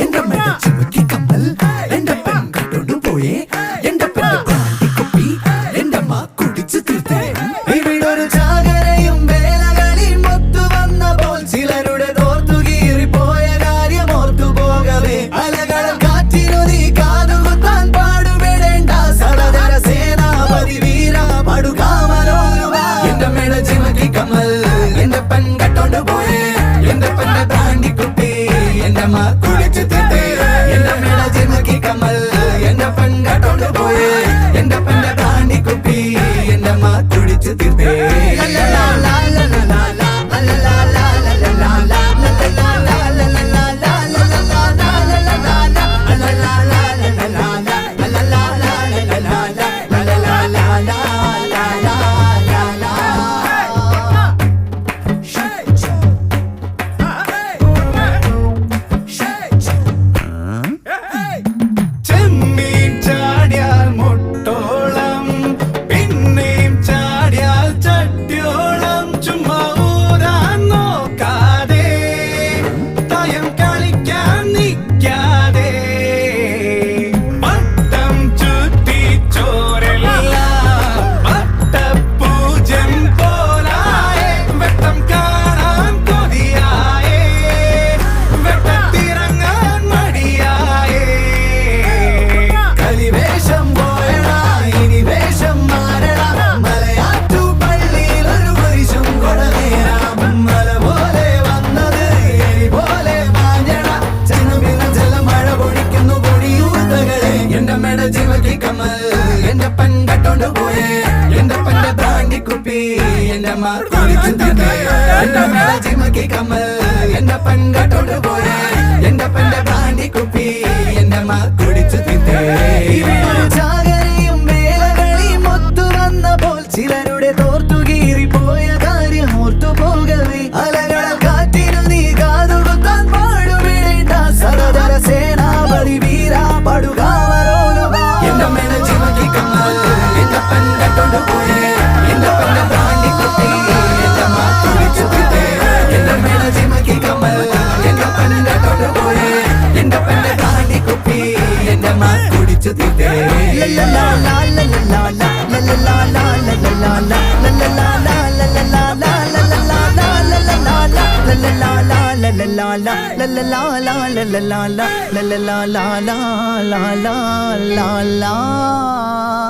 എന്റെ മേട ചിമക്കി കമ്മൽ എന്റെ പെൺ കട്ടോണ്ട് പോയേ എന്റെ പെണ്ണ് ബ്രാൻഡി കുപ്പി എന്റെ അമ്മ കുടിച്ചു തീർത്തേ ഇവിടൊരു ചാകരയും വേലകളിൽ മൊത്തു വന്നപ്പോൾ ചിലരുടെ തോർത്തുകീറി പോയ കാര്യം ഓർത്തു പോകവേ അലകള കാറ്റിനു നീ കാതുകുത്താൻ പാടുപെടേണ്ട സടതര സേനാപതി വീര പടുകാമലോലുവ എന്റെ മേട ചിമക്കി കമ്മൽ എന്റെ പെൺ കട്ടോണ്ട് പോയേ എന്റെ പെണ്ണ് ബ്രാൻഡി കുപ്പി എന്റെ അമ്മ കുടിച്ചു തീർത്തേ എന്റെ മേട ചിമക്കി കമ്മൽ എന്റെ പെൺ കട്ടോണ്ട് പോയേ എന്റെ പെണ്ണ് ബ്രാൻഡി കുപ്പി എന്റെ അമ്മ കുടിച്ചു തീർത്തേ ചെമ്മീൻ ചാടിയാൽ മുട്ടോളം പിന്നെയും ചാടിയാൽ ചട്ടിയോളം ചുമ്മാ ഊരാൻ നോക്കാതെ തയം കളിക്കാൻ നിൽക്കാതെ പട്ടം ചുറ്റി ചോരെല്ലാം പട്ടപ്പൂജം പോലായേ വെട്ടം കാണാൻ കൊതിയായേ വെട്ടത്തിറങ്ങാൻ മടിയായേ കളിവേഷം പോയടാ ഇനി വേഷം മാറടാ മലയാറ്റു പള്ളിയിൽ ഒരു കുരിശും കൊടനേരാം മല പോലെ വന്നത് എലി പോലെ മാഞ്ഞടാ ജനമിന ജലമഴ പൊടിക്കുന്നു പൊടിയൂത്തകളെ എന്റെ മേട ചിമക്കി കമ്മൽ എന്റെ പെൺ കട്ടോണ്ട് പോയേ എന്റെ പെണ്ണ് ബ്രാൻഡി കുപ്പി എന്റെ അമ്മ കുടിച്ചു തീർത്തേ എന്റെ മേട ചിമക്കി കമ്മൽ എന്റെ പെൺ കട്ടോണ്ട് പോയേ എന്റെ പെണ്ണ് ബ്രാൻഡി കുപ്പി എന്റെ അമ്മ കുടിച്ചു തീർത്തേ ചാകരയും വേലകളിയും ഒത്തു വന്നപ്പോൾ ചിലരുടെ തോർത്തുകീറി പോയ കാര്യം ഓർത്തു പോകവേ അലകള കാറ്റിനു നീ കാതുകുത്താൻ പാടുപെടേണ്ട സടതര സേനാപതി വീര പടുകാമലോലുവ എന്റെ മേട ചിമക്കി കമ്മൽ എന്റെ പെൺ കട്ടോണ്ട് പോയേ എന്റെ പെണ്ണ് ബ്രാൻഡി കുപ്പി എന്റെ അമ്മ കുടിച്ചു തീർത്തേ എന്റെ മേട ചിമക്കി കമ്മൽ എന്റെ പെൺ കട്ടോണ്ട് പോയേ എന്റെ പെണ്ണ് ബ്രാൻഡി കുപ്പി എന്റെ അമ്മ കുടിച്ചു തീർത്തേ la la la la